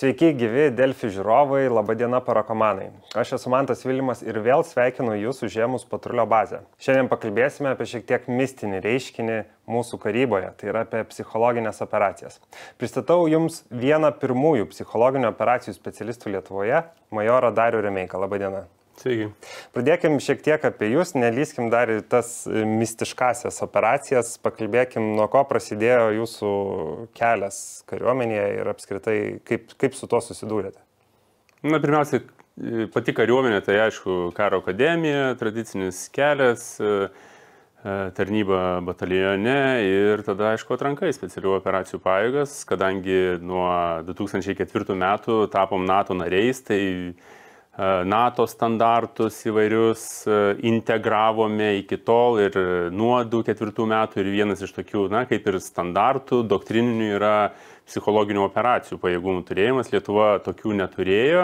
Sveiki, gyvi Delfi žiūrovai, laba diena parakomanai. Aš esu Mantas Vilimas ir vėl sveikinu jūs užėmus patrulio bazę. Šiandien pakalbėsime apie šiek tiek mistinį reiškinį mūsų karyboje, tai yra apie psichologinės operacijas. Pristatau jums vieną pirmųjų psichologinių operacijų specialistų Lietuvoje, majorą Darių Remeiką. Labą dieną. Sveiki. Pradėkim šiek tiek apie jūs, nelyskim dar į tas mistiškasias operacijas, pakalbėkim, nuo ko prasidėjo jūsų kelias kariuomenėje ir apskritai, kaip su tuo susidūrėte. Na, pirmiausia, pati kariuomenė, tai aišku, karo akademija, tradicinis kelias, tarnyba batalione ir tada, aišku, atranka į specialių operacijų pajėgas, kadangi nuo 2004 metų tapom NATO nariais, tai NATO standartus įvairius integravome iki tol ir nuo 2004 metų ir vienas iš tokių, kaip ir standartų, doktrininių yra psichologinių operacijų pajėgumų turėjimas. Lietuva tokių neturėjo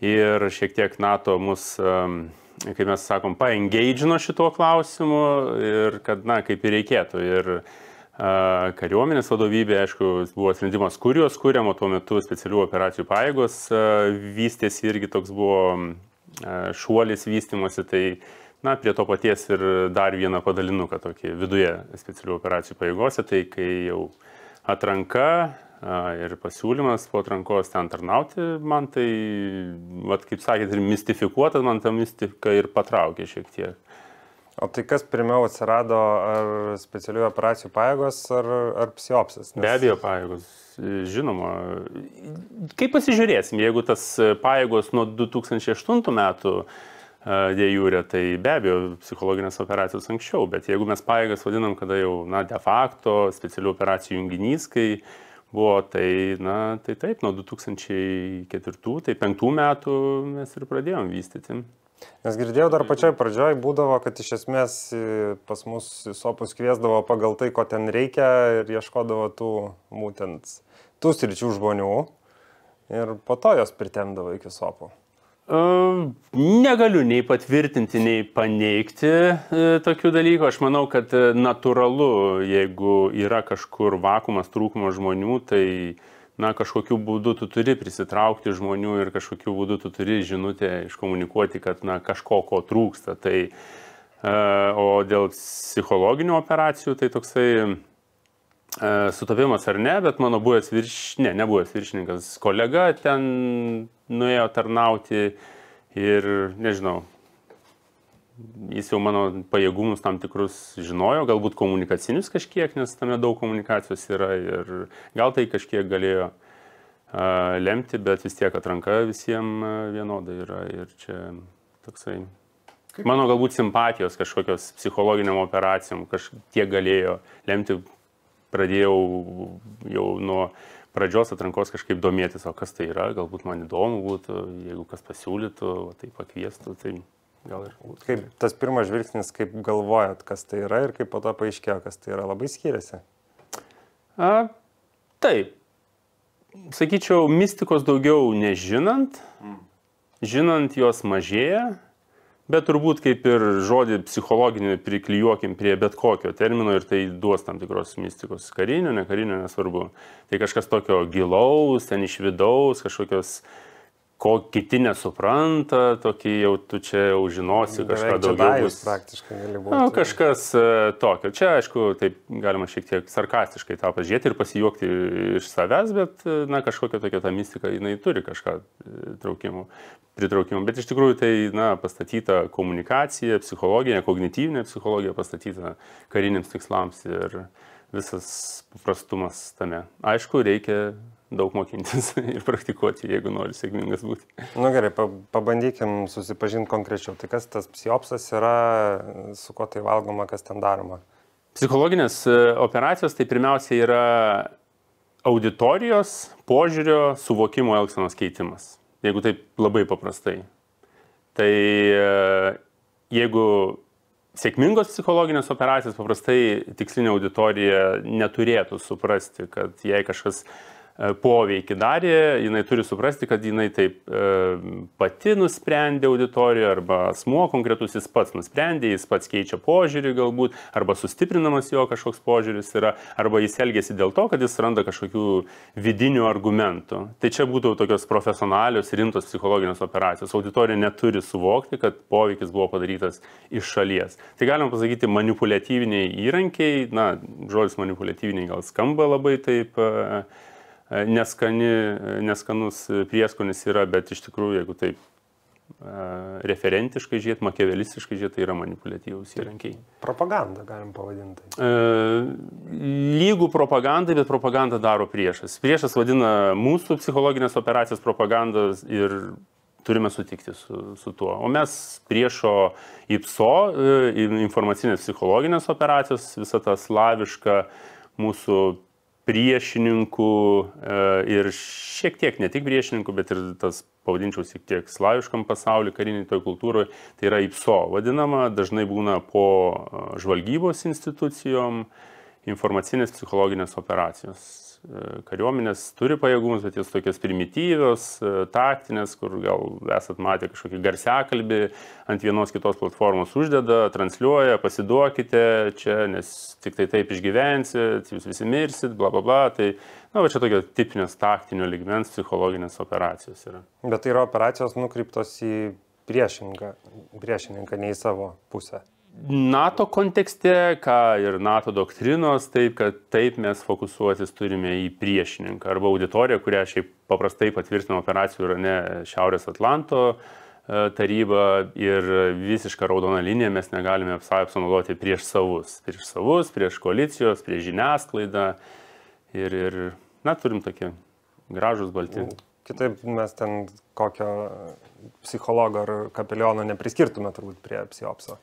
ir šiek tiek NATO mus, kaip mes sakom, paengeidžino šituo klausimu ir kad, kaip ir reikėtų. Ir kariuomenės vadovybė, aišku, buvo sprendimas, kurios kuriamo tuo metu specialių operacijų pajėgos vystėsi irgi toks buvo šuolis vystymosi, tai prie to paties ir dar vieną padalinuką tokį viduje specialių operacijų pajėgose, tai kai jau atranka ir pasiūlymas po atrankos ten tarnauti, man tai, kaip sakėt, ir mistifikuotas, man ta mistika ir patraukė šiek tiek. O tai kas pirmiau atsirado, ar specialiųjų operacijų pajėgos, ar psiopsas? Be abejo pajėgos, žinoma. Kaip pasižiūrėsim, jeigu tas pajėgos nuo 2008 metų de jure, tai be abejo psichologinės operacijos anksčiau, bet jeigu mes pajėgas vadinam, kada jau de facto specialių operacijų junginys, kai buvo, tai taip, nuo 2004, tai 2005 metų mes ir pradėjom vystyti. Nes girdėjau, dar pačioj pradžioj būdavo, kad iš esmės pas mus sopus kviesdavo pagal tai, ko ten reikia ir ieškodavo tų sričių žmonių ir po to jos pritemdavo iki sopų. Negaliu nei patvirtinti, nei paneigti tokių dalykų. Aš manau, kad natūralu, jeigu yra kažkur vakumas, trūkumas žmonių, tai kažkokiu būdu tu turi prisitraukti žmonių ir kažkokiu būdu tu turi žinutę iškomunikuoti, kad kažko ko trūksta. Tai, o dėl psichologinių operacijų, tai toksai sutapimas ar ne, bet mano nebuvęs viršininkas, kolega ten nuėjo tarnauti ir, nežinau, jis jau mano pajėgumus tam tikrus žinojo, galbūt komunikacinius kažkiek, nes tame daug komunikacijos yra ir gal tai kažkiek galėjo lemti, bet vis tiek atranka visiems vienoda yra ir čia toksai. Mano galbūt simpatijos kažkokios psichologiniam operacijom kažkiek galėjo lemti, pradėjau jau nuo pradžios atrankos kažkaip domėtis, o kas tai yra, galbūt man įdomu būtų, jeigu kas pasiūlytų, tai pakviestų, tai gal ir. Kaip tas pirmas žvilgsnis, kaip galvojat, kas tai yra ir kaip po to paaiškėjo, kas tai yra, labai skiriasi? Taip. Sakyčiau, mistikos daugiau nežinant, žinant jos mažėja, bet turbūt kaip ir žodį psichologinį priklijuokim prie bet kokio termino ir tai duos tam tikros mistikos, karinio, nekarinio, nesvarbu. Tai kažkas tokio gilaus, ten iš vidaus, kažkokios ko kiti nesupranta, tokį jau tu čia jau žinosi kažką daugiau. Praktiškai gali būti. Kažkas tokio. Čia, aišku, taip galima šiek tiek sarkastiškai tą pažiūrėti ir pasijuokti iš savęs, bet kažkokia tokia ta mistika, jinai turi kažką pritraukimų. Bet iš tikrųjų tai pastatyta komunikacija, psichologija, kognityvinė psichologija pastatyta kariniams tikslams ir visas paprastumas tame. Aišku, reikia daug mokintis ir praktikuoti, jeigu nori sėkmingas būti. Gerai, pabandykim susipažinti konkrečiau. Tai kas tas psiopsas yra, su kuo tai valgoma, kas ten daroma? Psichologinės operacijos tai pirmiausia yra auditorijos, požiūrio, suvokimo, elgsenos keitimas. Jeigu taip labai paprastai. Tai jeigu sėkmingos psichologinės operacijos, paprastai tikslinė auditorija neturėtų suprasti, kad jei kažkas poveikį darė, jinai turi suprasti, kad jinai taip pati nusprendė auditoriją, arba asmuo konkretus jis pats nusprendė, jis pats keičia požiūrį galbūt, arba sustiprinamas jo kažkoks požiūris yra, arba jis elgėsi dėl to, kad jis randa kažkokių vidinių argumentų. Tai čia būtų tokios profesionalios, rimtos psichologinės operacijos. Auditorija neturi suvokti, kad poveikis buvo padarytas iš šalies. Tai galima pasakyti manipuliatyviniai įrankiai, na, žodis manipuliatyviniai gal skamba labai taip neskanus prieskonis yra, bet iš tikrųjų, jeigu taip referentiškai žiūrėt, makiavelistiškai žiūrėt, tai yra manipuliatyvūs įrankiai. Propaganda galim pavadinti. Lygų propagandai, bet propagandą daro priešas. Priešas vadina mūsų psichologinės operacijos propagandos ir turime sutikti su tuo. O mes priešo IPSO, informacinės psichologinės operacijos, visą tą slavišką mūsų priešininkų ir šiek tiek, ne tik priešininkų, bet ir tas, pavadinčiau, šiek tiek slaviškam pasauliu, kariniai toj kultūroje, tai yra IPSO vadinama, dažnai būna po žvalgybos institucijom, informacinės psichologinės operacijos. Kariuomenės turi pajėgumus, bet jos tokios primityvios, taktinės, kur gal esat matę kažkokį garsiakalbį ant vienos kitos platformos uždeda, transliuoja, pasiduokite čia, nes tik tai taip išgyvensit, jūs visi mirsit, bla bla bla. Tai, na, va čia tokios tipinės taktinio lygmens psichologinės operacijos yra. Bet tai yra operacijos nukreiptos į priešininką, ne į savo pusę. NATO kontekste, ką ir NATO doktrinos, taip, kad taip mes fokusuotis turime į priešininką arba auditoriją, kurią šiaip paprastai patvirtina operacijų yra ne Šiaurės Atlanto taryba ir visišką raudoną liniją mes negalime apsinaudoti prieš savus, prieš koalicijos, prieš žiniasklaidą ir na, turim tokie gražus balti. Kitaip mes ten kokio psichologo ar kapeliono nepriskirtume turbūt prie psiopso.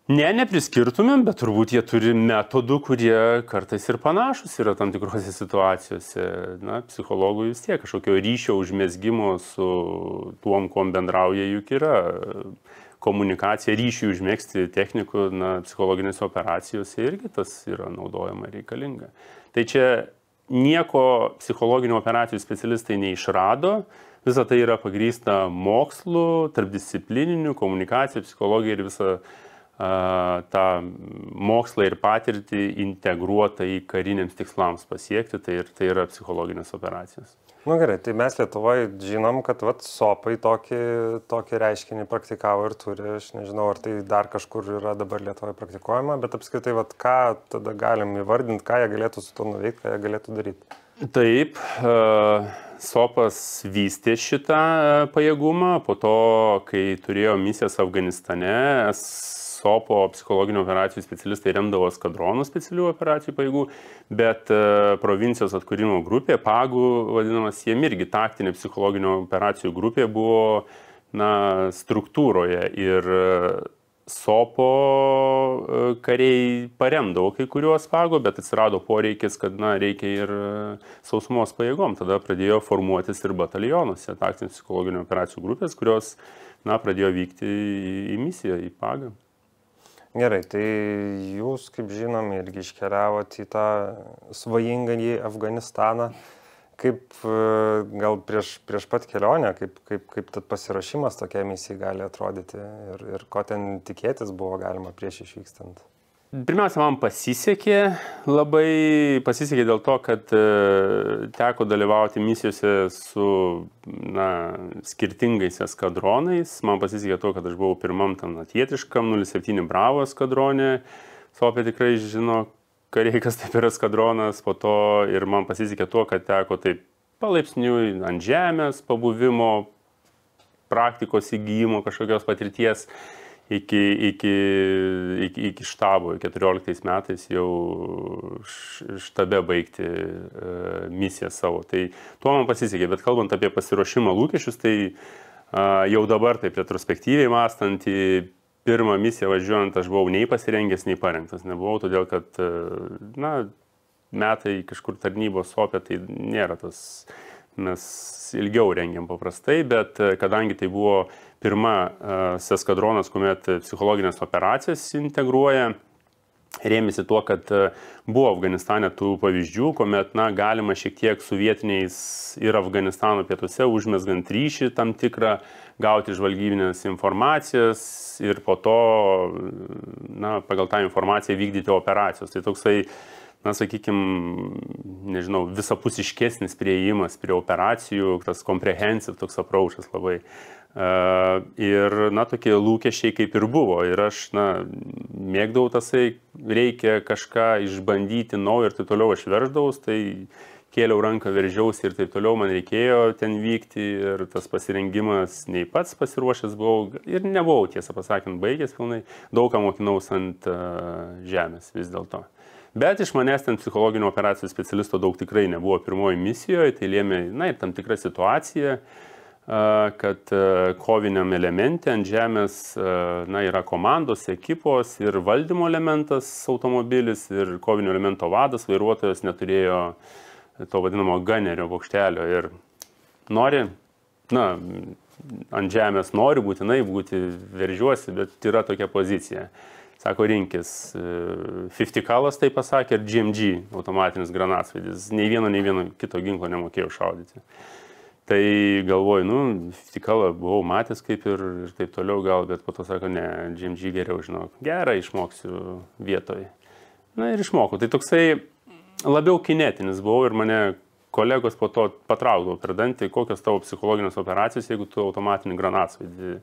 Nepriskirtumėm, bet turbūt jie turi metodų, kurie kartais ir panašus yra tam tikrose situacijose. Na, psichologui vis tiek kažkokio ryšio užmezgimo su tuom, kuom bendrauja, juk yra komunikacija, ryšių užmegzti technikų, na, psichologinėse operacijose irgi tas yra naudojama reikalinga. Tai čia nieko psichologinių operacijų specialistai neišrado, visa tai yra pagrįsta mokslu, tarpdisciplininiu, komunikacija, psichologija ir visa tą mokslą ir patirtį integruotą į kariniams tikslams pasiekti, tai yra psichologinės operacijos. Nu gerai, tai mes Lietuvoje žinom, kad SOPai tokį reiškinį praktikavo ir turi, aš nežinau, ar tai dar kažkur yra dabar Lietuvoje praktikuojama, bet apskritai, ką tada galim įvardinti, ką jie galėtų su to nuveikti, ką jie galėtų daryti? Taip, SOPas vystė šitą pajėgumą, po to, kai turėjo misijas Afganistane, SOPO psichologinių operacijų specialistai remdavo skadronų specialių operacijų pajėgų, bet provincijos atkūrimo grupė, PAGU vadinamas, jiem irgi taktinė psichologinių operacijų grupė buvo, na, struktūroje ir SOPO kariai paremdavo kai kuriuos PAGU, bet atsirado poreikis, kad, na, reikia ir sausumos pajėgom. Tada pradėjo formuotis ir batalionuose taktinės psichologinių operacijų grupės, kurios, na, pradėjo vykti į misiją, į PAGą. Gerai, tai jūs, kaip žinom, irgi iškeliavote į tą svajingąjį Afganistaną. Kaip gal prieš pat kelionę, kaip pasiruošimas tokia misija gali atrodyti ir ko ten tikėtis buvo galima prieš išvykstant? Pirmiausia, man labai pasisekė dėl to, kad teko dalyvauti misijose su, na, skirtingais eskadronais. Man pasisekė to, kad aš buvau pirmam tam atietiškam 07 Bravo eskadronė. SOPė tikrai žino kariai, kas taip yra eskadronas. Po to ir man pasisekė to, kad teko taip palaipsniui ant žemės pabuvimo, praktikos įgyjimo, kažkokios patirties. Iki štabo 14 metais jau štabe baigti misiją savo. Tai tuo man pasisekė, bet kalbant apie pasiruošimą lūkesčius, tai jau dabar taip retrospektyviai mąstant, į pirmą misiją važiuojant aš buvau nei pasirengęs, nei parengtas. Nebuvau, todėl kad, na, metai kažkur tarnybos SOPė, tai nėra tas, mes ilgiau rengiam paprastai, bet kadangi tai buvo pirma eskadronas, kuomet psichologinės operacijas integruoja rėmėsi tuo, kad buvo Afganistane tų pavyzdžių, kuomet galima šiek tiek su vietiniais ir Afganistano pietuose užmesgant ryšį tam tikrą, gauti žvalgybinės informacijas ir po to pagal tą informaciją vykdyti operacijos. Tai toksai, sakykime, nežinau, visapusiškesnis priėjimas prie operacijų, tas comprehensive toks approachas labai. Ir, tokie lūkesčiai kaip ir buvo. Ir aš, mėgdavau tasai, reikia kažką išbandyti naujo ir taip toliau aš verždavaus, tai kėliau ranką, veržiausi ir taip toliau, man reikėjo ten vykti ir tas pasirengimas nei pats pasiruošęs buvau ir nebuvau, tiesą pasakant, baigęs pilnai, daug ką mokinaus ant žemės vis dėlto. Bet iš manęs ten psichologinių operacijų specialisto daug tikrai nebuvo pirmoji misijoje, tai lėmė, ir tam tikra situacija, kad koviniam elemente ant žemės yra komandos, ekipos ir valdymo elementas automobilis ir kovinio elemento vadas, vairuotojas neturėjo to vadinamo ganerio bokštelio ir nori, ant žemės nori būtinai būti, veržiuosi, bet yra tokia pozicija. Sako, rinkis 50 kalas, tai pasakė, ir GMG automatinis granatsvaidis. Nei vieno kito ginklo nemokėjau šaudyti. Tai galvoju, 50 kalą buvau matęs kaip ir taip toliau gal, bet po to sako, ne, GMG geriau žinok. Gerai, išmoksiu vietoj. Ir išmokau. Tai toksai labiau kinetinis buvau ir mane kolegos po to patraukdavo per dantį, kokios tavo psichologinės operacijos, jeigu tu automatinį granatsvaidį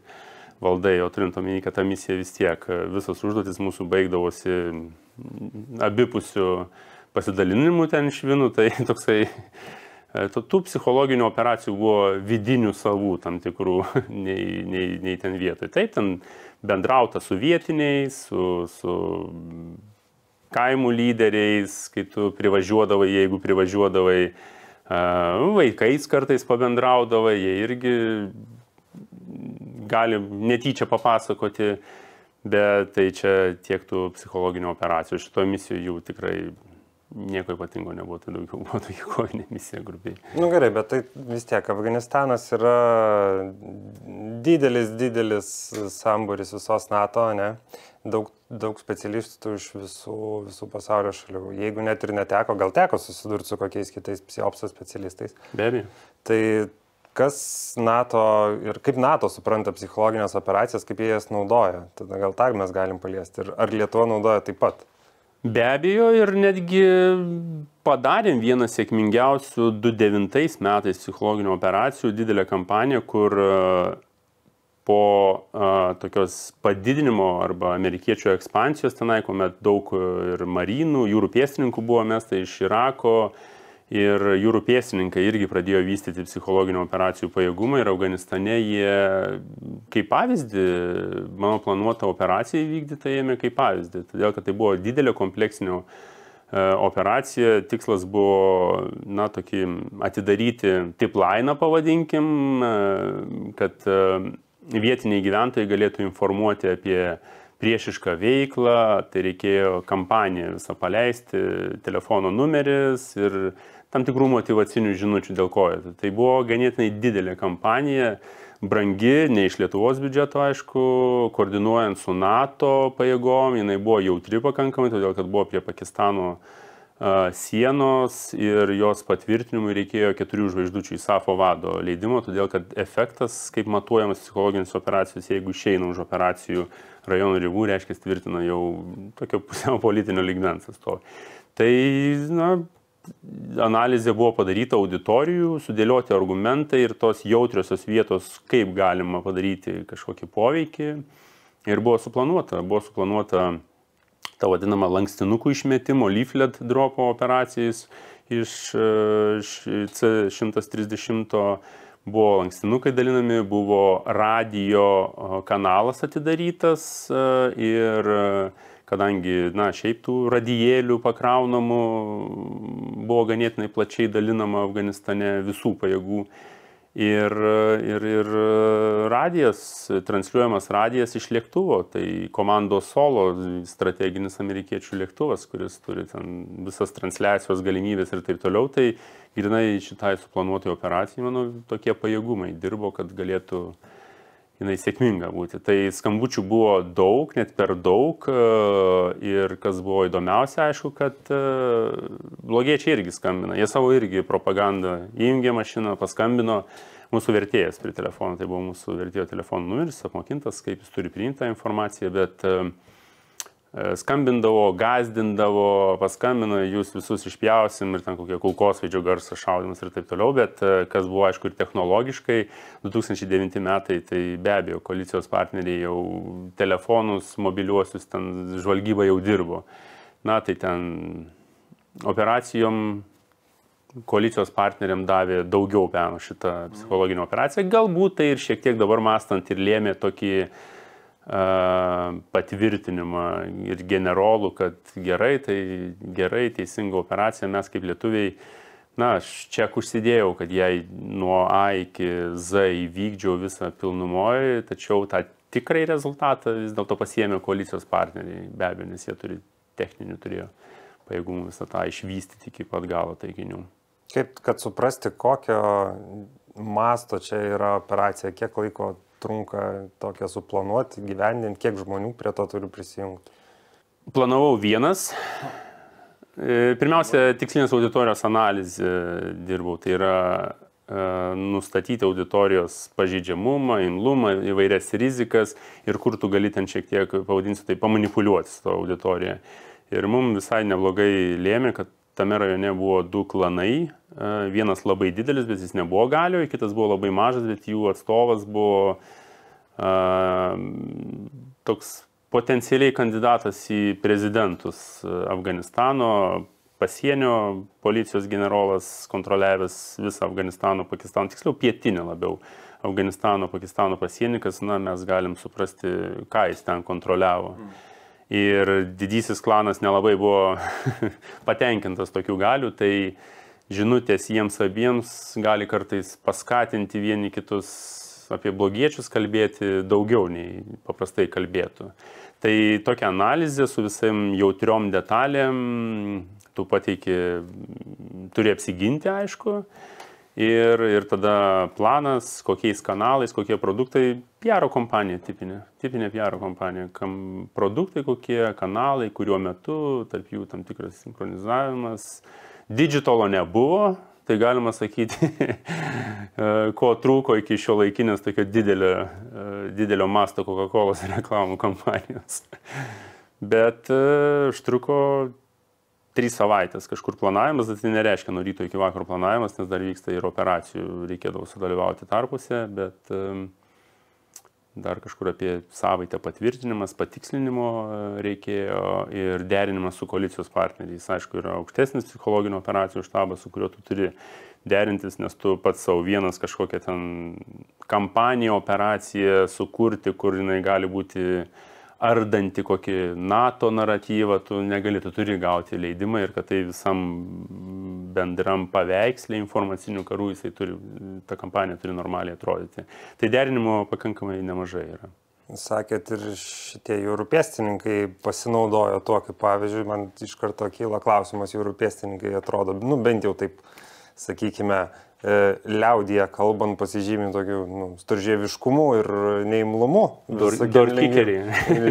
valdai, o turint omeny, kad ta misija vis tiek, visos užduotis mūsų baigdavosi abipusių pasidalinimų ten švinų, tai toksai, tų psichologinių operacijų buvo vidinių savų tam tikrų, nei ten vietoj. Taip, ten bendrauta su vietiniais, su kaimų lyderiais, kai tu privažiuodavai, jeigu privažiuodavai, vaikais kartais pabendraudavai, jie irgi gali netyčia papasakoti, bet tai čia tiek tų psichologinių operacijų. Šitoje misijoje jau tikrai nieko ypatingo nebuvo, tai daugiau buvo tokia kovinė misija grubiai. Gerai, bet tai vis tiek Afganistanas yra didelis sambūris visos NATO, ne? Daug specialistų iš visų pasaulio šalių. Jeigu net ir neteko, gal teko susidurti su kokiais kitais psiopso specialistais. Be abejo. Tai kas NATO ir kaip NATO supranta psichologinės operacijas, kaip jie jas naudoja? Tada gal tą mes galim paliesti. Ir ar Lietuva naudoja taip pat? Be abejo, ir netgi padarėm vieną sėkmingiausių 2009 metais psichologinių operacijų, didelę kampaniją, kur po tokios padidinimo arba amerikiečių ekspansijos tenai, kuomet daug ir marinų, jūrų pėstininkų buvo mesta iš Irako, ir jūrų pėstininkai irgi pradėjo vystyti psichologinių operacijų pajėgumą ir Afganistane jie kaip pavyzdį, mano planuotą operaciją įvykdytą ėmė kaip pavyzdį. Todėl, kad tai buvo didelė kompleksinė operacija, tikslas buvo, tokį atidaryti tiplainą pavadinkim, kad vietiniai gyventojai galėtų informuoti apie priešišką veiklą, tai reikėjo kampaniją visą paleisti, telefono numeris ir tam tikrų motyvacinių žinučių dėl ko. Tai buvo ganėtinai didelė kampanija, brangi, ne iš Lietuvos biudžeto, aišku, koordinuojant su NATO pajėgom, jinai buvo jautri pakankamai, todėl kad buvo prie Pakistano sienos ir jos patvirtinimui reikėjo 4 žvaigždučių ISAF vado leidimo, todėl kad efektas, kaip matuojamas psichologinės operacijos, jeigu išeina už operacijų rajonų ribų, reiškia tvirtina jau tokio pusiau politinio lygmens atstovai. Tai, analizė buvo padaryta auditorijų, sudėlioti argumentai ir tos jautriosios vietos, kaip galima padaryti kažkokį poveikį. Ir buvo suplanuota ta vadinama lankstinukų išmetimo, leaflet dropo operacijos iš C-130. Buvo lankstinukai dalinami, buvo radio kanalas atidarytas ir kadangi, šiaip tų radijėlių pakraunamų buvo ganėtinai plačiai dalinama Afganistane visų pajėgų. Ir radijas, transliuojamas radijas iš lėktuvo, tai komandos Solo, strateginis amerikiečių lėktuvas, kuris turi ten visas transliacijos galimybės ir taip toliau, tai grynai šitai suplanuotai operacijai, manau, tokie pajėgumai dirbo, kad galėtų jinai sėkminga būti. Tai skambučių buvo daug, net per daug ir kas buvo įdomiausia, aišku, kad blogiečiai irgi skambina. Jie savo irgi propagandą įjungė mašiną, paskambino mūsų vertėjas prie telefono, tai buvo mūsų vertėjo telefono numeris, apmokintas, kaip jis turi priimti tą informaciją, bet skambindavo, gazdindavo, paskambino, jūs visus išpjausim ir ten kokie kulkosvaidžio garsas, šaudimas ir taip toliau, bet kas buvo aišku ir technologiškai, 2009 metai, tai be abejo, koalicijos partneriai jau telefonus, mobiliuosius, ten žvalgyba jau dirbo. Na, tai ten operacijom koalicijos partneriam davė daugiau peno šitą psichologinę operaciją. Galbūt tai ir šiek tiek dabar mąstant ir lėmė tokį patvirtinimą ir generolų, kad gerai, tai gerai, teisinga operacija, mes kaip lietuviai, na, aš čia užsidėjau, kad jai nuo A iki Z įvykdžiau visą pilnumoje, tačiau tą tikrai rezultatą vis dėlto pasiėmė koalicijos partneriai, be abejo, nes jie turėjo pajėgumų visą tą išvystyti iki pat galo taikinių. Kaip, kad suprasti, kokio masto čia yra operacija, kiek laiko trunka tokią suplanuoti, gyvendinti, kiek žmonių prie to turi prisijungti? Planavau vienas. Pirmiausia, tikslinės auditorijos analizė dirbau. Tai yra nustatyti auditorijos pažeidžiamumą, imlumą, įvairias rizikas ir kur tu gali ten šiek tiek, pavadinsiu, tai pamanipuliuoti su to auditorija. Ir mums visai neblogai lėmė, kad tame rajone buvo 2 klanai. Vienas labai didelis, bet jis nebuvo galioje, kitas buvo labai mažas, bet jų atstovas buvo toks potencialiai kandidatas į prezidentus Afganistano, pasienio policijos generolas, kontroliavęs visą Afganistano, Pakistano, tiksliau pietinę labiau Afganistano, Pakistano pasienį, kas, na, mes galim suprasti, ką jis ten kontroliavo. Ir didysis klanas nelabai buvo patenkintas tokių galių, tai žinutės jiems abiems gali kartais paskatinti vieni kitus apie blogiečius kalbėti daugiau nei paprastai kalbėtų. Tai tokia analizė su visam jautriom detalėm, tu pateiki, turi apsiginti, aišku, ir tada planas, kokiais kanalais, kokie produktai, PR kompanija tipinė PR kompanija, produktai kokie, kanalai, kuriuo metu, tarp jų tam tikras sinchronizavimas. Digitalo nebuvo, tai galima sakyti, ko trūko iki šio laikinės tokio didelio masto Coca-Colos reklamų kampanijos. Bet užtruko 3 savaitės kažkur planavimas, bet tai nereiškia nuo ryto iki vakaro planavimas, nes dar vyksta ir operacijų, reikėdavo sudalyvauti tarpuose, bet dar kažkur apie savaitę patvirtinimas, patikslinimo reikėjo ir derinimas su koalicijos partneriais. Aišku, yra aukštesnis psichologinio operacijų štabas, su kuriuo tu turi derintis, nes tu pats savo vienas kažkokią ten kampaniją, operaciją sukurti, kur jinai gali būti ardanti kokį NATO naratyvą, tu negali, tu turi gauti leidimą ir kad tai visam bendram paveikslė informacinių karų, ta kampanija turi normaliai atrodyti. Tai derinimo pakankamai nemažai yra. Sakėt, ir šitie jūrų pėstininkai pasinaudojo tuo, kaip pavyzdžiui, man iš karto kyla klausimas, jūrų pėstininkai atrodo, nu bent jau taip, sakykime, liaudyje kalbant pasižymė tokiu storžieviškumu ir neimlumu.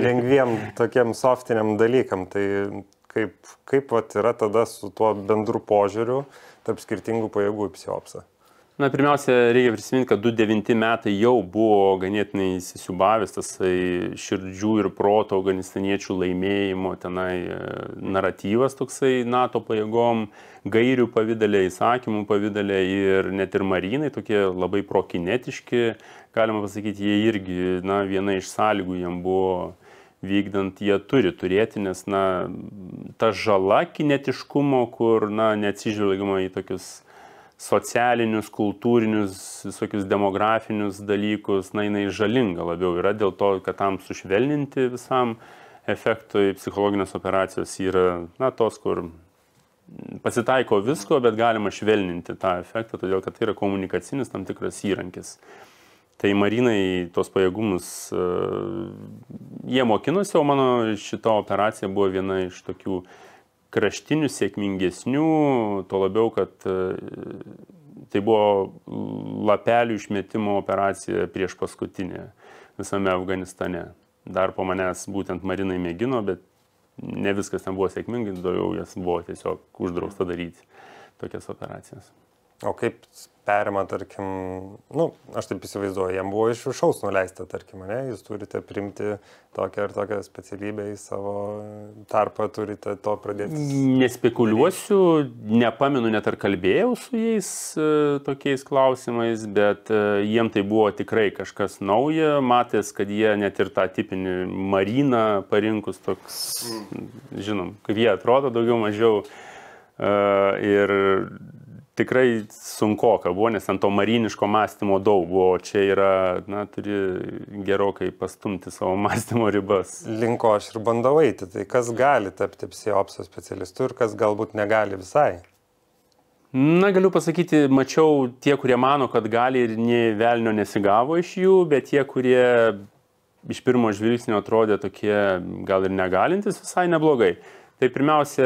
Lengviem tokiem softiniam dalykam. Tai kaip vat yra tada su tuo bendru požiūriu tarp skirtingų pajėgų į psiopsą? Na, pirmiausia, reikia prisiminti, kad 2009 metai jau buvo ganėtinai įsisiubavęs tasai širdžių ir proto afganistaniečių laimėjimo tenai naratyvas toksai NATO pajėgom, gairių pavidalė, įsakymų pavidalė ir net ir marinai tokie labai prokinetiški, galima pasakyti, jie irgi, na, viena iš sąlygų jiem buvo vykdant, jie turi turėti, nes, na, ta žala kinetiškumo, kur, na, neatsižvelgiama į tokius socialinius, kultūrinius, visokius demografinius dalykus, na, jinai žalinga labiau yra dėl to, kad tam sušvelninti visam efektui psichologinės operacijos yra, na, tos, kur pasitaiko visko, bet galima švelninti tą efektą, todėl kad tai yra komunikacinis tam tikras įrankis. Tai marinai tos pajėgumus, jie mokinosi, o mano šita operacija buvo viena iš tokių kraštinių, sėkmingesnių, to labiau, kad tai buvo lapelių išmetimo operacija prieš paskutinė. visame Afganistane. Dar po manęs būtent marinai mėgino, bet ne viskas ten buvo sėkmingai, daugiau jas buvo tiesiog uždrausta daryti tokias operacijas. O kaip perima, tarkim, aš taip įsivaizduoju, jam buvo iš viršaus nuleista, tarkim, ne? Jūs turite priimti tokią ir tokią specialybę į savo tarpą, turite to pradėti. Nespekuliuosiu, nepamenu, net ar kalbėjau su jais tokiais klausimais, bet jiem tai buvo tikrai kažkas nauja, matęs, kad jie net ir tą tipinį mariną parinkus toks, žinom, kaip jie atrodo daugiau mažiau ir tikrai sunkoka buvo, nes ant to mariniško mąstymo daug buvo, čia yra, turi gerokai pastumti savo mąstymo ribas. Linko aš ir bandau eiti, tai kas gali tapti psiopso specialistu ir kas galbūt negali visai? Galiu pasakyti, mačiau tie, kurie mano, kad gali ir nė velnio nesigavo iš jų, bet tie, kurie iš pirmo žvilgsnio atrodė tokie gal ir negalintis, visai neblogai. Tai pirmiausia,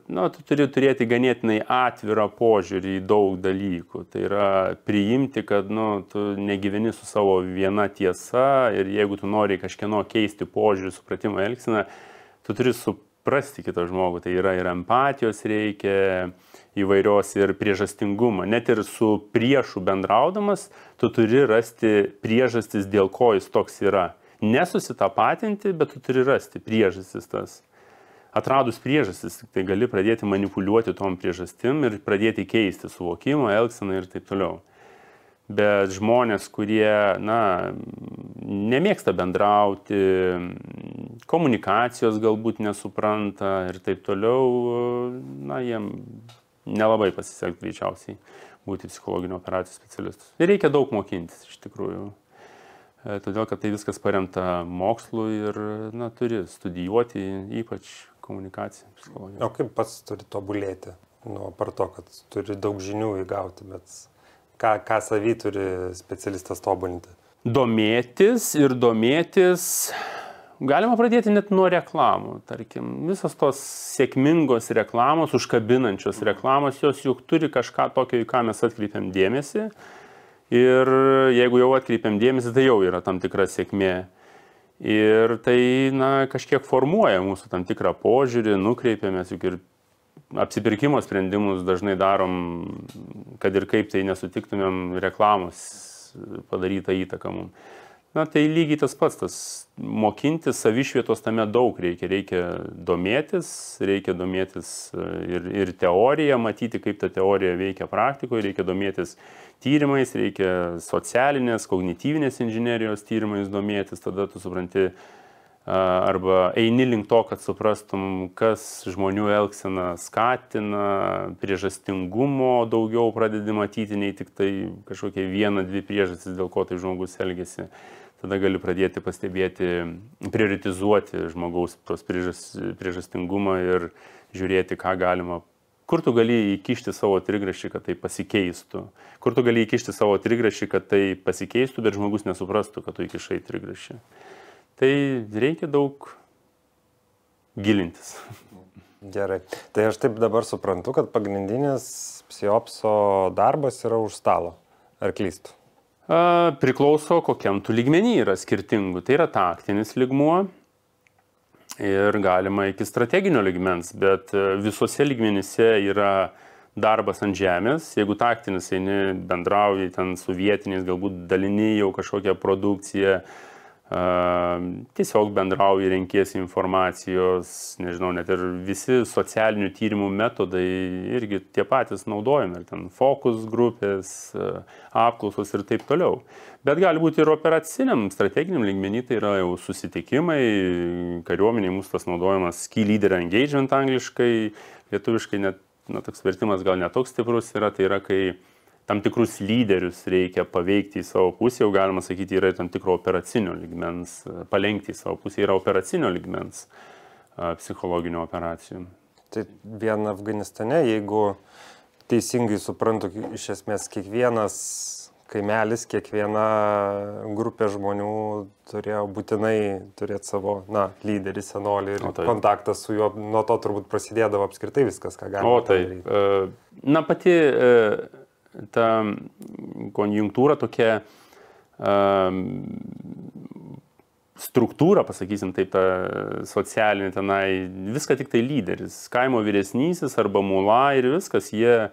tu turi turėti ganėtinai atvirą požiūrį į daug dalykų. Tai yra priimti, kad tu negyveni su savo viena tiesa ir jeigu tu nori kažkieno keisti požiūrį, supratimą, elgseną, tu turi suprasti kitą žmogų. Tai yra ir empatijos reikia, įvairios ir priežastingumą. Net ir su priešu bendraudamas, tu turi rasti priežastis, dėl ko jis toks yra. Nesusitapatinti, bet tu turi rasti priežastis tas. Atradus priežastis, tai gali pradėti manipuliuoti tom priežastim ir pradėti keisti suvokimą, elgseną ir taip toliau. Bet žmonės, kurie, nemėgsta bendrauti, komunikacijos galbūt nesupranta ir taip toliau, jiem nelabai pasiseks greičiausiai būti psichologinio operacijų specialistus. Ir reikia daug mokintis iš tikrųjų. Todėl, kad tai viskas paremta mokslu ir, turi studijuoti ypač komunikaciją, psichologiją. O kaip pats turi tobulėti? Par to, kad turi daug žinių įgauti, bet ką savy turi specialistas tobulinti? Domėtis. Galima pradėti net nuo reklamų, tarkim. Visos tos sėkmingos reklamos, užkabinančios reklamos, jos juk turi kažką tokio, į ką mes atkreipiam dėmesį. Ir jeigu jau atkreipiam dėmesį, tai jau yra tam tikra sėkmė. Ir tai, kažkiek formuoja mūsų tam tikrą požiūrį, nukreipiamės, juk ir apsipirkimo sprendimus dažnai darom, kad ir kaip tai nesutiktumėm reklamos padarytą įtaką mums. Tai lygiai tas pats, tas mokintis, savišvietos tame daug reikia domėtis ir teoriją, matyti, kaip ta teorija veikia praktikoje, reikia domėtis tyrimais, reikia socialinės, kognityvinės inžinerijos tyrimais domėtis, tada tu supranti, arba eini link to, kad suprastum, kas žmonių elgseną skatina, priežastingumo daugiau pradedi matyti, nei tik tai kažkokie 1-2 priežastys, dėl ko tai žmogus elgiasi. Tada gali pradėti pastebėti, prioritizuoti žmogaus tos priežastingumą ir žiūrėti, ką galima. Kur tu gali įkišti savo trigrašį, kad tai pasikeistų? Kur tu gali įkišti savo trigrašį, kad tai pasikeistų, bet žmogus nesuprastų, kad tu įkišai trigrašį? Tai reikia daug gilintis. Gerai. Tai aš taip dabar suprantu, kad pagrindinis psiopso darbas yra už stalo. Ar klystu? Priklauso, kokiam tu lygmenį yra skirtingų. Tai yra taktinis lygmuo ir galima iki strateginio lygmens, bet visose lygmenyse yra darbas ant žemės. Jeigu taktinis eini, bendrauji ten su vietiniais, galbūt dalini jau kažkokią produkciją, tiesiog bendrauji, renkiesi informacijos, nežinau, net ir visi socialinių tyrimų metodai irgi tie patys naudojami, ir ten fokus grupės, apklausos ir taip toliau. Bet gali būti ir operaciniam, strateginiam lygmenį, tai yra jau susitikimai, kariuomeniai mūsų tas naudojamas key leader engagement angliškai, lietuviškai net, toks vertimas gal netoks stiprus yra, tai yra kai tam tikrus lyderius reikia paveikti į savo pusę, jau galima sakyti, yra tam tikro operacinio lygmens, palenkti į savo pusę, yra operacinio lygmens psichologinio operacijų. Tai vien Afganistane, jeigu teisingai suprantu, iš esmės kiekvienas kaimelis, kiekviena grupė žmonių turėjo būtinai turėti savo, lyderį, senolį ir kontaktą su juo, nuo to turbūt prasidėdavo apskritai viskas, ką galima padaryti. Pati ta konjunktūra tokia struktūrą, pasakysim taip, ta socialinė tenai, viską tik tai lyderis. Kaimo vyresnysis arba mula ir viskas, jie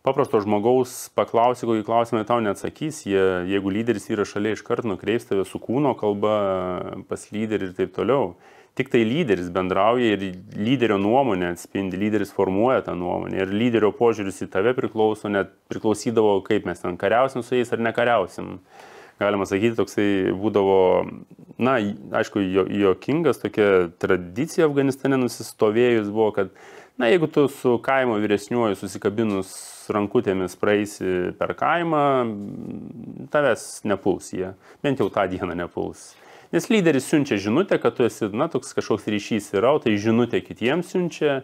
paprasto žmogaus paklausi, kokį klausimą tau neatsakys, jeigu lyderis yra šalia iškart nukreips tave su kūno kalba pas lyderį ir taip toliau. Tik tai lyderis bendrauja ir lyderio nuomonė atspindi, lyderis formuoja tą nuomonę ir lyderio požiūris į tave priklauso, net priklausydavo, kaip mes ten kariausim su jais ar nekariausim. Galima sakyti, toksai būdavo, na, aišku, juokingas, tokia tradicija Afganistane nusistovėjus buvo, kad, na, jeigu tu su kaimo vyresniuoju susikabinus rankutėmis praeisi per kaimą, tavęs nepuls jie, bent jau tą dieną nepuls. Nes lyderis siunčia žinutę, kad tu esi, na, toks kažkoks ryšys yra, o tai žinutė kitiems siunčia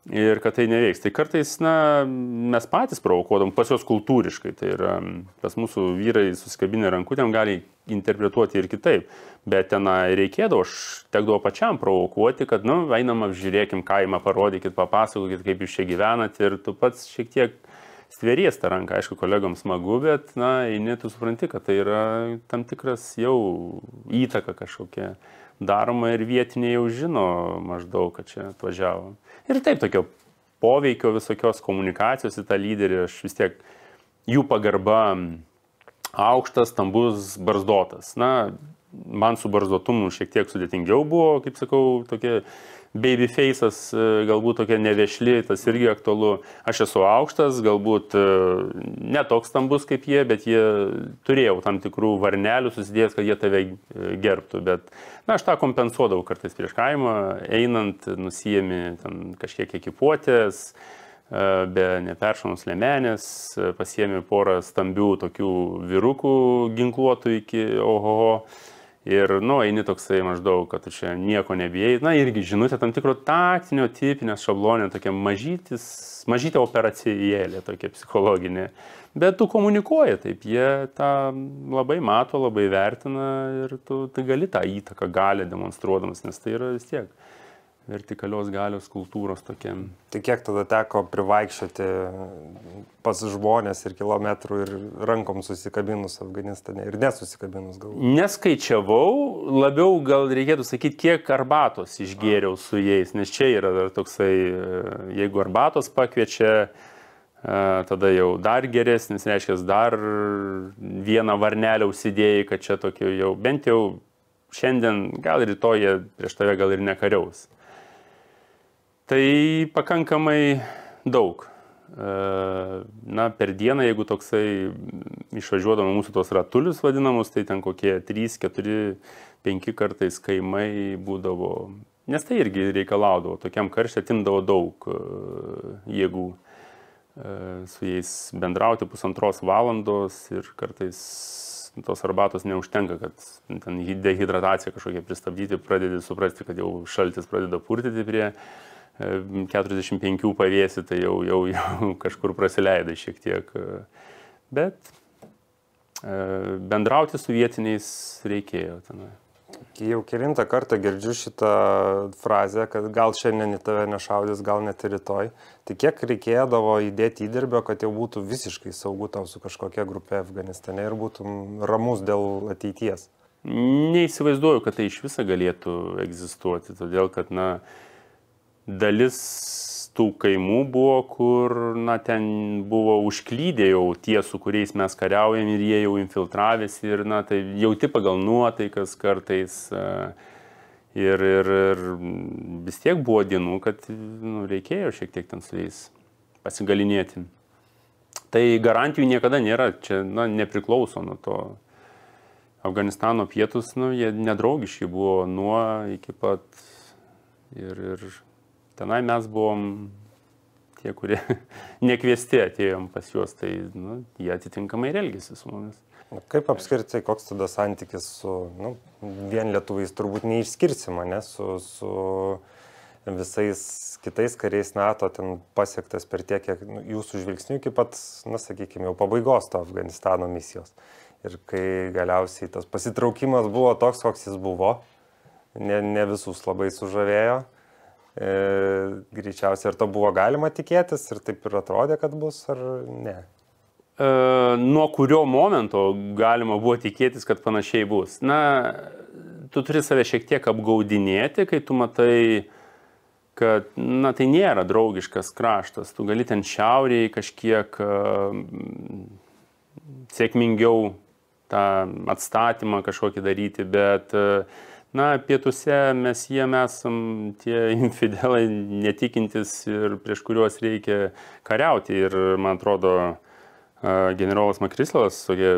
ir kad tai neveiks. Tai kartais, na, mes patys provokuodam, pas jos kultūriškai, tai yra, pas mūsų vyrai susikabinę rankutėm gali interpretuoti ir kitaip, bet ten reikėdavo, aš tekdavo pačiam provokuoti, kad, nu, einam apžiūrėkim kaimą, parodykit, papasakokit, kaip jūs čia gyvenat ir tu pats šiek tiek stvėries tą ranką, aišku, kolegoms smagu, bet, na, eini, tu supranti, kad tai yra tam tikras jau įtaka kažkokia daroma ir vietiniai jau žino maždaug, kad čia atvažiavo. Ir taip tokio poveikio visokios komunikacijos į tą lyderį, aš vis tiek jų pagarba aukštas, stambus, barzdotas. Na, man su barzdotumu šiek tiek sudėtingiau buvo, kaip sakau, tokie baby face'as, galbūt tokia nevešli, tas irgi aktualu. Aš esu aukštas, galbūt ne toks stambus kaip jie, bet jie turėjau tam tikrų varnelių susidėjęs, kad jie tave gerbtų. Bet, na, aš tą kompensuodavau kartais prieš kaimą, einant, nusijėmi ten kažkiek ekipuotės, be neperšaunus liemenės, pasiėmė porą stambių tokių vyrukų ginkluotų iki ohoho. Ir, nu, eini toksai maždaug, kad tu čia nieko nebijai. Na, irgi žinutė tam tikro taktinio, tipinės šablonė, tokia mažytė operacijėlė, tokia psichologinė. Bet tu komunikuoji taip, jie tą labai mato, labai vertina ir tu gali tą įtaką galę demonstruodamas, nes tai yra vis tiek vertikalios galios kultūros tokia. Tai kiek tada teko privaikščioti pas žmonės ir kilometrų ir rankom susikabinus Afganistane ir nesusikabinus galbūt? Neskaičiavau, labiau gal reikėtų sakyti, kiek arbatos išgėriau su jais, nes čia yra dar toksai, jeigu arbatos pakviečia, tada jau dar geresnis, reiškia, dar vieną varnelę užsidėjai, kad čia tokio jau, bent jau šiandien, gal rytoj jie prieš tave gal ir nekariaus. Tai pakankamai daug. Na, per dieną, jeigu toksai išvažiuodama mūsų tos ratulius vadinamus, tai ten kokie 3, 4, 5 kartais kaimai būdavo. Nes tai irgi reikalaudavo, tokiam karšte atimdavo daug jėgų su jais bendrauti 1,5 valandos ir kartais tos arbatos neužtenka, kad ten dehidratacija kažkokia pristabdyti, pradedi suprasti, kad jau šaltis pradeda purtyti prie 45 pavėsi, tai jau kažkur prasileidai šiek tiek. Bet bendrauti su vietiniais reikėjo tenai. Jau kelintą kartą girdžiu šitą frazę, kad gal šiandien į tave nešaudys, gal net ir rytoj. Tai kiek reikėdavo įdėti įdirbio, kad jau būtų visiškai saugu tau su kažkokia grupė Afganistane ir būtum ramus dėl ateities? Neįsivaizduoju, kad tai iš viso galėtų egzistuoti, todėl kad, na, dalis tų kaimų buvo, kur, na, ten buvo užklydę jau tie, su kuriais mes kariaujam ir jie jau infiltravėsi ir, na, tai jauti pagal nuotaikas kartais ir vis tiek buvo dienų, kad, nu, reikėjo šiek tiek ten su jais pasigalinėti. Tai garantijų niekada nėra, čia, na, nepriklauso nuo to. Afganistano pietus, nu, jie nedraugiški buvo nuo iki pat ir tenai mes buvom tie, kurie nekviesti atėjom pas juos, tai, nu, jie atitinkamai ir elgėsi su mumis. Kaip apskritai, koks tada santykis su, nu, vien lietuviais turbūt neišskirsim, ne, su visais kitais kariais NATO ten pasiektas per tiek, kiek jūsų žvilgsnių iki pat, na, sakykime, jau pabaigos to Afganistano misijos. Ir kai galiausiai tas pasitraukimas buvo toks, koks jis buvo, ne visus labai sužavėjo. Greičiausiai, ar to buvo galima tikėtis ir taip ir atrodė, kad bus, ar ne? Nuo kurio momento galima buvo tikėtis, kad panašiai bus? Na, tu turi save šiek tiek apgaudinėti, kai tu matai, kad, na, tai nėra draugiškas kraštas. Tu gali ten šiaurėje kažkiek sėkmingiau tą atstatymą kažkokį daryti, bet, na, pietuose mes jiem esam tie infidelai netikintis ir prieš kuriuos reikia kariauti. Ir, man atrodo, generolas Makrislas tokia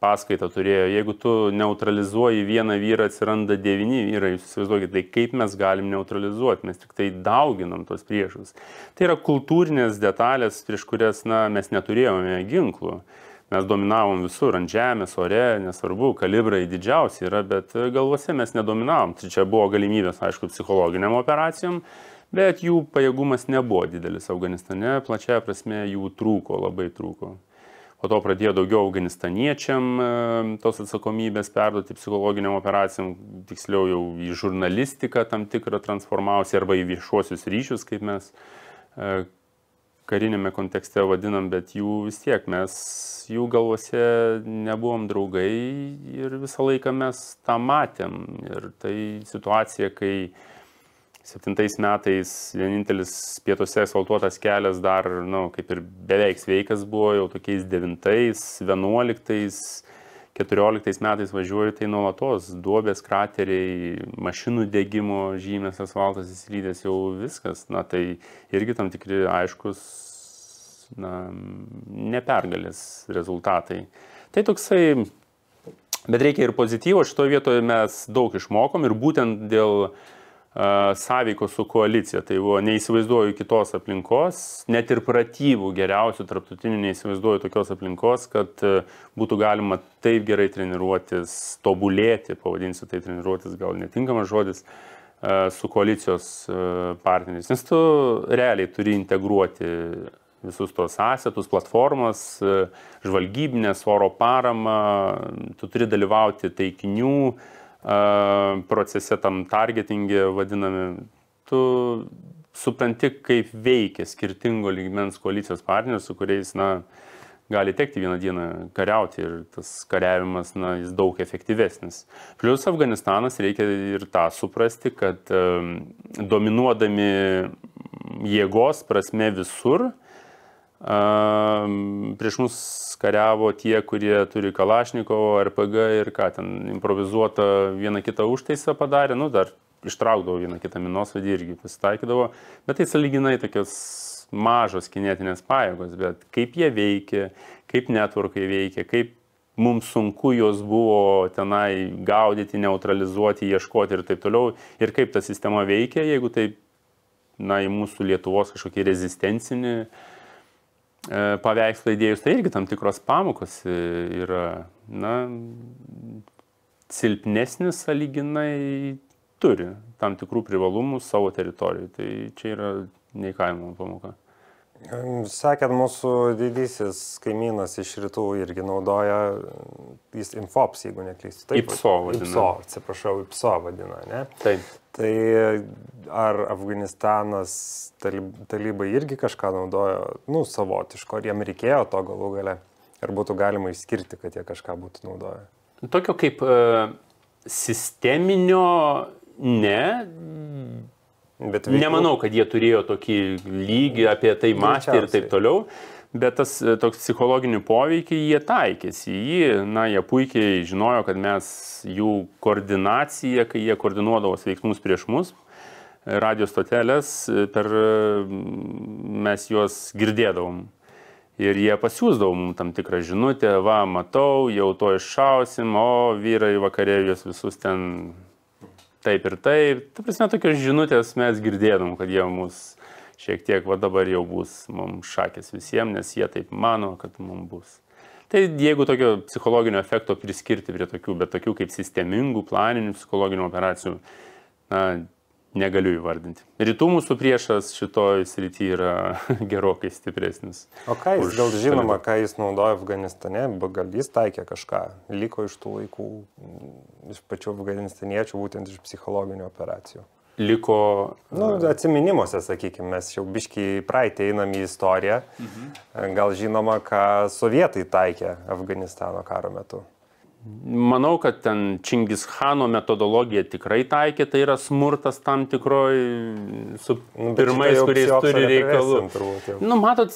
paskaitą turėjo, jeigu tu neutralizuoji vieną vyrą, atsiranda 9 vyrai, jūs įsivaizduokit, tai kaip mes galim neutralizuoti, mes tik tai dauginam tos priešus. Tai yra kultūrinės detalės, prieš kurias, na, mes neturėjome ginklų. Mes dominavom visur, ant žemės, ore, nesvarbu, kalibrai didžiausi yra, bet galvose mes nedominavom. Tai čia buvo galimybės, aišku, psichologiniam operacijom, bet jų pajėgumas nebuvo didelis Afganistane, plačiaja prasme jų trūko, labai trūko. Po to pradėjo daugiau afganistaniečiam tos atsakomybės perduoti psichologiniam operacijom, tiksliau jau į žurnalistiką tam tikrą transformavosi arba į viešuosius ryšius, kaip mes karinėme kontekste vadinam, bet jų vis tiek mes jų galvose nebuvom draugai ir visą laiką mes tą matėm. Ir tai situacija, kai 7 metais vienintelis pietuose asfaltuotas kelias dar, kaip ir beveik sveikas buvo, jau tokiais 9, 11, 14 metais važiuoju, tai nuolatos duobės, krateriai, mašinų degimo žymės, asfaltas įsilydęs, jau viskas. Na, tai irgi tam tikri aiškus, nepergalės rezultatai. Tai toksai, bet reikia ir pozityvo, šitoje vietoje mes daug išmokom ir būtent dėl sąveikos su koalicija. Tai buvo, neįsivaizduoju kitos aplinkos, net ir pratybų geriausių tarptautinių neįsivaizduoju tokios aplinkos, kad būtų galima taip gerai treniruotis, tobulėti, pavadinsiu tai treniruotis, gal netinkamas žodis, su koalicijos partneriais. Nes tu realiai turi integruoti visus tos asetus, platformas, žvalgybinės, oro paramą, tu turi dalyvauti taikinių procese, tam targetingė vadinami, tu supranti, kaip veikia skirtingo lygmens koalicijos partnerius, su kuriais, gali tekti vieną dieną kariauti ir tas kariavimas, jis daug efektyvesnis. Plius Afganistanas reikia ir tą suprasti, kad dominuodami jėgos prasme visur, prieš mus kariavo tie, kurie turi Kalašnikovo, RPG ir ką ten, improvizuotą vieną kitą užtaisą padarė, dar ištraukdavo vieną kitą minosvaidį irgi pasitaikydavo, bet tai sąlyginai tokios mažos kinetinės pajėgos, bet kaip jie veikia, kaip networkai veikia, kaip mums sunku jos buvo tenai gaudyti, neutralizuoti, ieškoti ir taip toliau, ir kaip ta sistema veikia, jeigu tai, į mūsų Lietuvos kažkokį rezistencinį paveikslą įdėjus, tai irgi tam tikros pamokos yra, silpnesnis sąlyginai turi tam tikrų privalumų savo teritorijai. Tai čia yra neįkainojama pamoka. Sakėt, mūsų didysis kaimynas iš rytų irgi naudoja, jis Infops, jeigu neklystu. IPSO vadina. IPSO vadina, ne? Taip. Tai ar Afganistanas, talibai irgi kažką naudojo, savotiško, ar jiem reikėjo to galų gale, ar būtų galima išskirti, kad jie kažką būtų naudoję? Tokio kaip sisteminio, ne. Nemanau, kad jie turėjo tokį lygį, apie tai mąstė ir taip toliau, bet tas toks psichologinį poveikį jie taikėsi. Jie puikiai žinojo, kad mes jų koordinaciją, kai jie koordinuodavo veiksmus prieš mus, radio stotelės, mes juos girdėdavom. Ir jie pasiūsdavo mums tam tikrą žinutę, matau, jau to iššausim, o vyrai vakarė juos visus ten taip ir taip. Ta prasme, tokios žinutės mes girdėdom, kad jie mus šiek tiek, dabar jau bus mums šakės visiems, nes jie taip mano, kad mums bus. Tai jeigu tokio psichologinio efekto priskirti prie tokių, bet tokių kaip sistemingų, planinių psichologinių operacijų, negaliu įvardinti. Rytų mūsų priešas šitoj srity yra gerokai stipresnis. O ką jis, gal žinoma, ką jis naudoja Afganistane, gal jis taikė kažką, liko iš tų laikų, iš pačių afganistaniečių, būtent iš psichologinių operacijų? Liko... Atsiminimuose, sakykime, mes jau biškiai praeitį einam į istoriją. Gal žinoma, ką sovietai taikė Afganistano karo metu? Manau, kad ten Čingischano metodologija tikrai taikė, tai yra smurtas tam tikroj su pirmais, kuriais turi reikalų. Matot,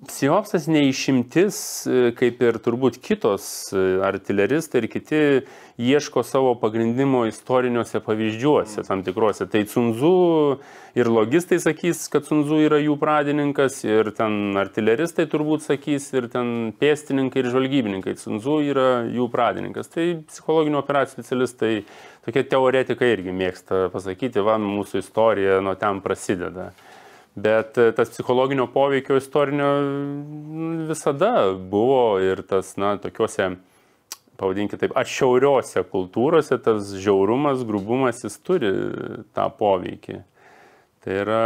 Psiopsas neišimtis, kaip ir turbūt kitos artileristai ir kiti ieško savo pagrindimo istoriniuose pavyzdžiuose tam tikrose. Tai Sun Tzu ir logistai sakys, kad Sun Tzu yra jų pradininkas, ir ten artileristai turbūt sakys, ir ten pėstininkai ir žvalgybininkai. Sun Tzu yra jų pradininkas. Tai psichologinių operacijų specialistai, tokie teoretikai irgi mėgsta pasakyti, va, mūsų istorija nuo ten prasideda. Bet tas psichologinio poveikio istorinio visada buvo ir tas, tokiuose, pavadinkite taip, atšiauriuose kultūrose tas žiaurumas, grubumas, jis turi tą poveikį. Tai yra,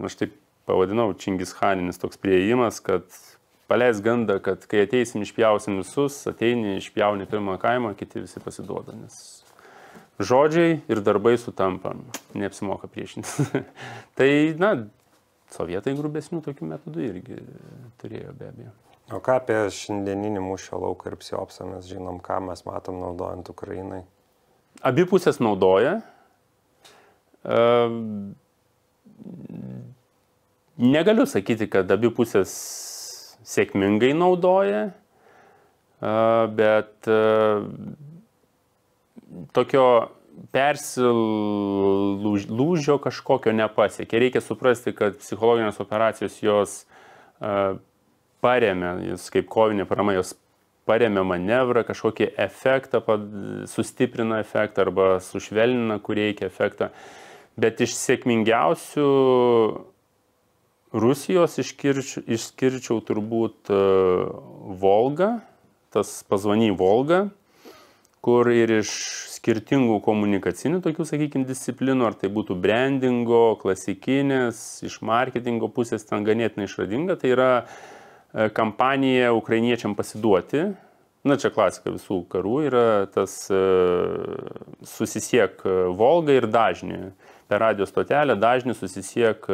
aš taip pavadinau, čingischaninis toks priėjimas, kad paleis gandą, kad kai ateisim išpjausim visus, ateini, išpjauni pirmą kaimą, kiti visi pasiduoda, nes žodžiai ir darbai sutampa, neapsimoka priešintis. Tai, sovietai grubesnių tokių metodų irgi turėjo be abejo. O ką apie šiandieninį mūšio lauką ir psiopsą mes žinom, ką mes matom naudojant Ukrainai? Abi pusės naudoja. Negaliu sakyti, kad abi pusės sėkmingai naudoja, bet tokio persilūžio kažkokio nepasiekė. Reikia suprasti, kad psichologinės operacijos jos paremia, jos kaip kovinė parama, jos paremia manevrą, kažkokį efektą, sustiprina efektą arba sušvelnina, kur reikia efektą. Bet iš sėkmingiausių Rusijos išskirčiau turbūt Volgą, tas Pazvany Volga, kur ir iš skirtingų komunikacinių tokių, sakykime, disciplinų, ar tai būtų brandingo, klasikinės, iš marketingo pusės ten ganėtinai išradinga, tai yra kampanija ukrainiečiam pasiduoti. Čia klasika visų karų yra tas susisiek Volga ir dažnį. Per radio stotelę dažnį susisiek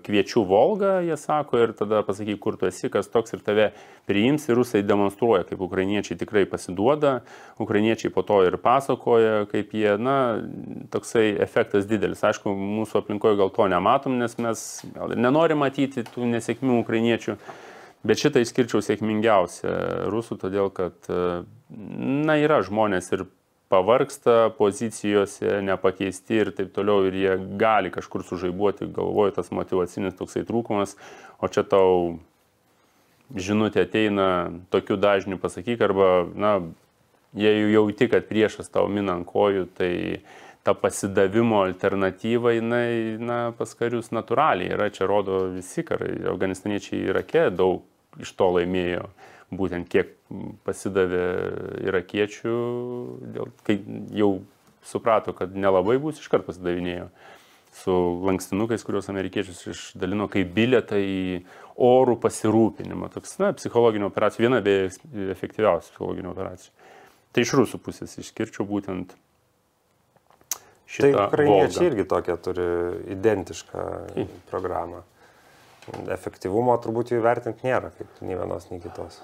kviečiu Volgą, jie sako, ir tada pasakyk, kur tu esi, kas toks, ir tave priims, ir rusai demonstruoja, kaip ukrainiečiai tikrai pasiduoda, ukrainiečiai po to ir pasakoja, kaip jie, toksai efektas didelis. Aišku, mūsų aplinkoje gal to nematom, nes mes nenorim matyti tų nesėkmių ukrainiečių, bet šitą išskirčiau sėkmingiausia rusų, todėl kad, yra žmonės ir pavargsta pozicijose, nepakeisti ir taip toliau, ir jie gali kažkur sužaibuoti, galvoju, tas motyvacinis toksai trūkumas, o čia tau žinutė ateina tokiu dažniu pasakyk, arba, jei jauti, kad priešas tau mina ant kojų, tai ta pasidavimo alternatyva, pas karius natūraliai yra, čia rodo visi karai, afganistaniečiai Irake daug iš to laimėjo. Būtent kiek pasidavė irakiečių, kai jau suprato, kad nelabai bus, iškart pasidavinėjo su lankstinukais, kuriuos amerikiečius išdalino kaip bilietą į orų pasirūpinimą. Toks, psichologinio operacijų, viena be efektyviausių psichologinio operacijų. Tai iš rusų pusės išskirčiau būtent šitą Volgą. Tai ukrainiečiai irgi tokią turi identišką programą. Efektyvumo turbūt jų įvertinti nėra, kaip nei vienos, nei kitos.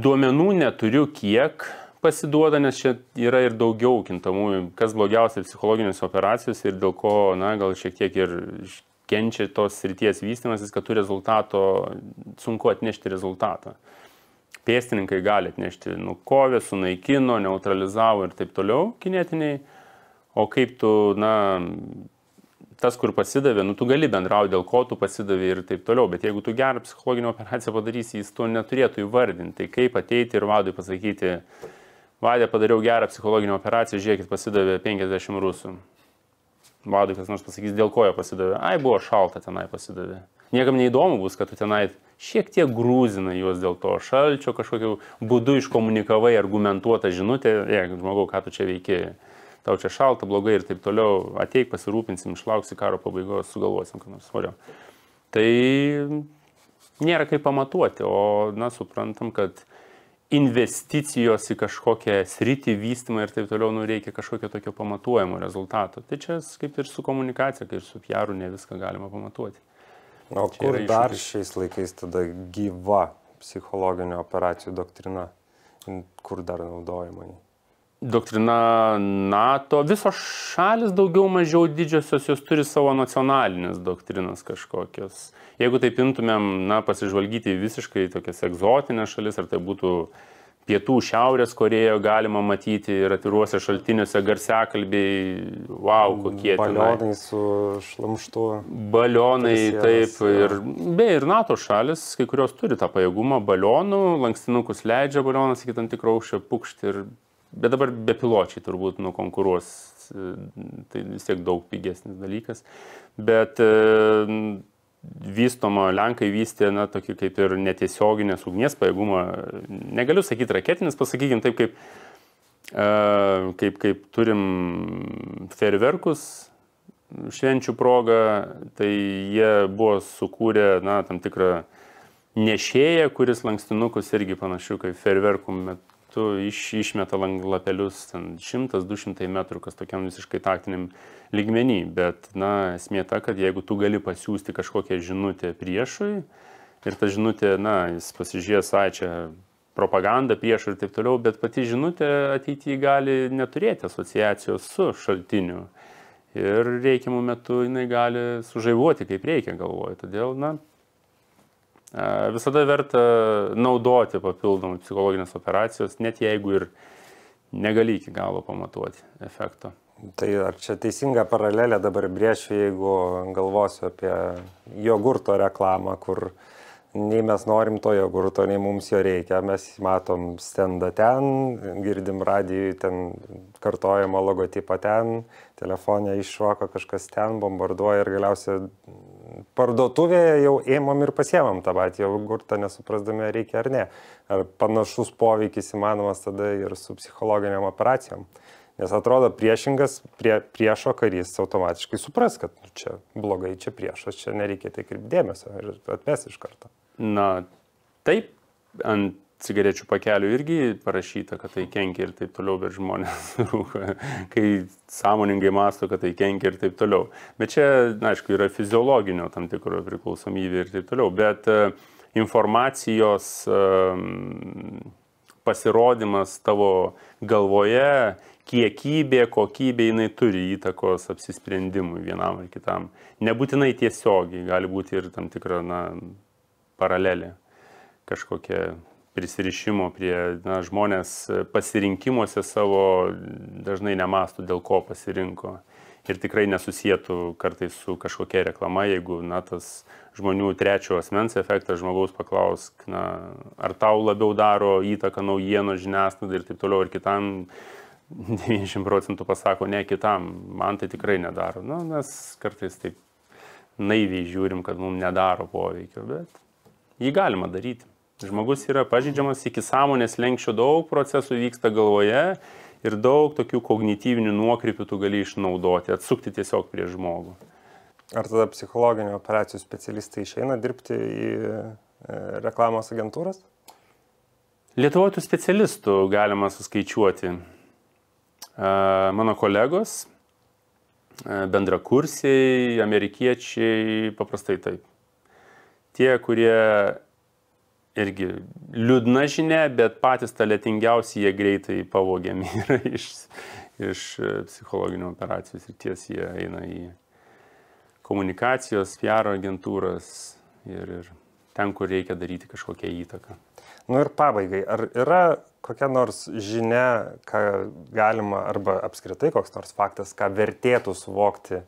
Duomenų neturiu, kiek pasiduoda, nes čia yra ir daugiau kintamųjų, kas blogiausia psichologinės operacijos ir dėl ko, gal šiek tiek ir kenčia tos srities vystymasis, kad tų rezultato sunku atnešti rezultatą. Pėstininkai gali atnešti, nukovė, sunaikino, neutralizavo ir taip toliau kinetiniai, o kaip tu, tas, kur pasidavė, tu gali bendrauti, dėl ko tu pasidavė ir taip toliau, bet jeigu tu gerą psichologinę operaciją padarysi, jis to neturėtų įvardinti. Tai kaip ateiti ir vadui pasakyti, vadė, padariau gerą psichologinę operaciją, žiūrėkit, pasidavė 50 rusų. Vadui kas nors pasakys, dėl ko jie pasidavė. Buvo šalta tenai pasidavė. Niekam neįdomu bus, kad tu tenai šiek tiek grūzina juos dėl to šalčio, kažkokiu būdu iškomunikavai argumentuotą žinutę, žmogau, ką tu čia veiki. Tau čia šalta, blogai ir taip toliau, ateik, pasirūpinsim, išlauksi karo pabaigos, sugalvosim, ką nors svariau. Tai nėra kaip pamatuoti, o, suprantam, kad investicijos į kažkokią sritį, vystymą ir taip toliau, reikia kažkokio tokio pamatuojamo rezultato. Tai čia kaip ir su komunikacija, kaip ir su PR-u ne viską galima pamatuoti. O kur dar šiais laikais tada gyva psichologinio operacijų doktrina? kur dar naudojama? Doktrina NATO, visos šalis daugiau mažiau didžiosios, jos turi savo nacionalinės doktrinas kažkokios. Jeigu taip imtumėm, pasižvalgyti visiškai tokias egzotinės šalis, ar tai būtų Pietų Šiaurės Korėjoje galima matyti ir atviruose šaltiniuose garsiakalbiai, kokie ten. Balionai su šlamštu. Balionai, taip, ir NATO šalis, kai kurios turi tą pajėgumą balionų, lankstinukus leidžia balionas iki tam tikro aukščio pukšti, bet dabar bepiločiai turbūt nukonkuruos, tai vis tiek daug pigesnis dalykas, bet vystoma, Lenkai vystė, tokį kaip ir netiesioginės ugnies pajėgumą, negaliu sakyti raketinis, pasakykim taip, kaip turim fejerverkus švenčių progą, tai jie buvo sukūrę, tam tikrą nešėją, kuris lankstinukus irgi panašių kaip fejerverkų metu išmeta lapelius 100-200 metrų, kas tokiam visiškai taktiniam lygmenį, bet esmė ta, kad jeigu tu gali pasiūsti kažkokią žinutę priešui ir ta žinutė, jis pasižiūrės, čia propaganda priešui ir taip toliau, bet pati žinutė ateityje gali neturėti asociacijos su šaltiniu ir reikiamų metu jinai gali sužaivuoti kaip reikia, galvoju. Todėl, visada verta naudoti papildomai psichologinės operacijos, net jeigu ir negali iki galo pamatuoti efekto. Tai ar čia teisinga paralelė dabar brėšiu, jeigu galvosiu apie jogurto reklamą, kur nei mes norim to jogurto, nei mums jo reikia, mes matom stendą ten, girdim radijui ten kartojimo logotipą ten, telefone iššoka kažkas ten, bombarduoja ir galiausiai parduotuvėje jau ėmam ir pasiemam tą patį jogurtą, nesuprasdami, ar reikia ar ne. Ar panašus poveikis įmanomas tada ir su psichologiniam operacijom. Nes atrodo priešingas priešo karys automatiškai supras, kad čia blogai, čia priešas, čia nereikia tai kreipti dėmesio ir atmes iš karto. Taip, ant cigarečių pakelių irgi parašyta, kad tai kenkia ir taip toliau, bet žmonės rūka, kai sąmoningai mąsto, kad tai kenkia ir taip toliau. Bet čia, aišku, yra fiziologinio tam tikro priklausomybė ir taip toliau, bet informacijos pasirodymas tavo galvoje, kiekybė, kokybė, jinai turi įtakos apsisprendimui vienam ar kitam. Nebūtinai tiesiogiai, gali būti ir tam tikra paralelė kažkokia prisirišimo prie žmonės pasirinkimuose savo dažnai nemąstų, dėl ko pasirinko. Ir tikrai nesusietų kartais su kažkokia reklama, jeigu tas žmonių trečio asmens efektas, žmogaus paklausk, ar tau labiau daro įtaką naujienų žiniasklaidai ir taip toliau, ir kitam 90% pasako, ne, kitam, man tai tikrai nedaro. Mes kartais taip naiviai žiūrim, kad mums nedaro poveikio, bet jį galima daryti. Žmogus yra pažeidžiamas iki sąmonės lenkščio, daug procesų vyksta galvoje ir daug tokių kognityvinių nuokrypių tu gali išnaudoti, atsukti tiesiog prie žmogų. Ar tada psichologinių operacijų specialistai išeina dirbti į reklamos agentūras? Lietuvoje tų specialistų galima suskaičiuoti. Mano kolegos, bendrakursiai, amerikiečiai, paprastai taip. Tie, kurie irgi liūdna žinia, bet patys talentingiausi jie greitai pavogiami yra iš psichologinių operacijų srities, jie eina į komunikacijos, PR agentūras ir ten, kur reikia daryti kažkokią įtaką. Ir pabaigai, ar yra kokia nors žinia, ką galima, arba apskritai koks nors faktas, ką vertėtų suvokti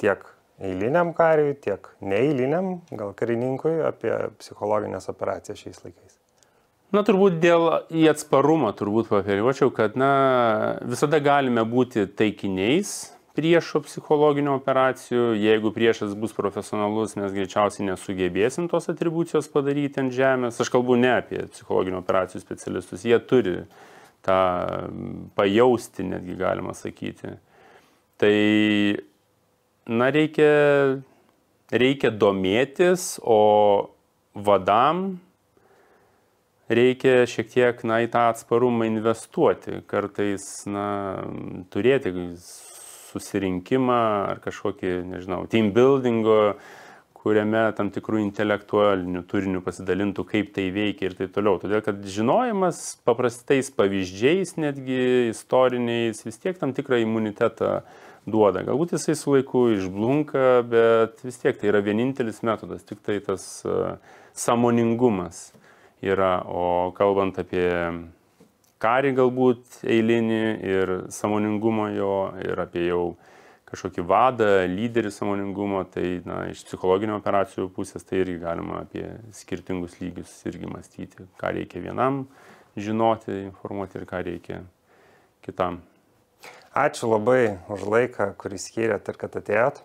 tiek eiliniam kariui, tiek neeiliniam, gal karininkui, apie psichologinės operacijas šiais laikais? Turbūt dėl į atsparumą turbūt paperiuočiau, kad visada galime būti taikiniais priešo psichologinių operacijų. Jeigu priešas bus profesionalus, mes greičiausiai nesugebėsim tos atribucijos padaryti ant žemės. Aš kalbu ne apie psichologinių operacijų specialistus, jie turi tą pajausti, netgi galima sakyti. Tai reikia domėtis, o vadam reikia šiek tiek į tą atsparumą investuoti. Kartais turėti susirinkimą ar kažkokį, nežinau, team buildingo, kuriame tam tikrų intelektualinių turinių pasidalintų, kaip tai veikia ir taip toliau. Todėl, kad žinojimas paprastais pavyzdžiais, netgi istoriniais, vis tiek tam tikrą imunitetą duoda. Galbūt jisai su laiku išblunka, bet vis tiek tai yra vienintelis metodas, tik tai tas sąmoningumas yra. O kalbant apie karį galbūt eilinį ir sąmoningumą jo, ir apie jau kažkokį vadą, lyderį sąmoningumo, tai iš psichologinių operacijų pusės tai irgi galima apie skirtingus lygius irgi mąstyti, ką reikia vienam žinoti, informuoti ir ką reikia kitam. Ačiū labai už laiką, kurį skyrėt ir kad atėjot.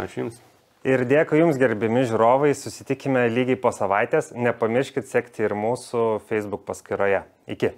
Ačiū Jums. Ir dėkui Jums, gerbiami žiūrovai, susitikime lygiai po savaitės. Nepamirškit sekti ir mūsų Facebook paskyroje. Iki.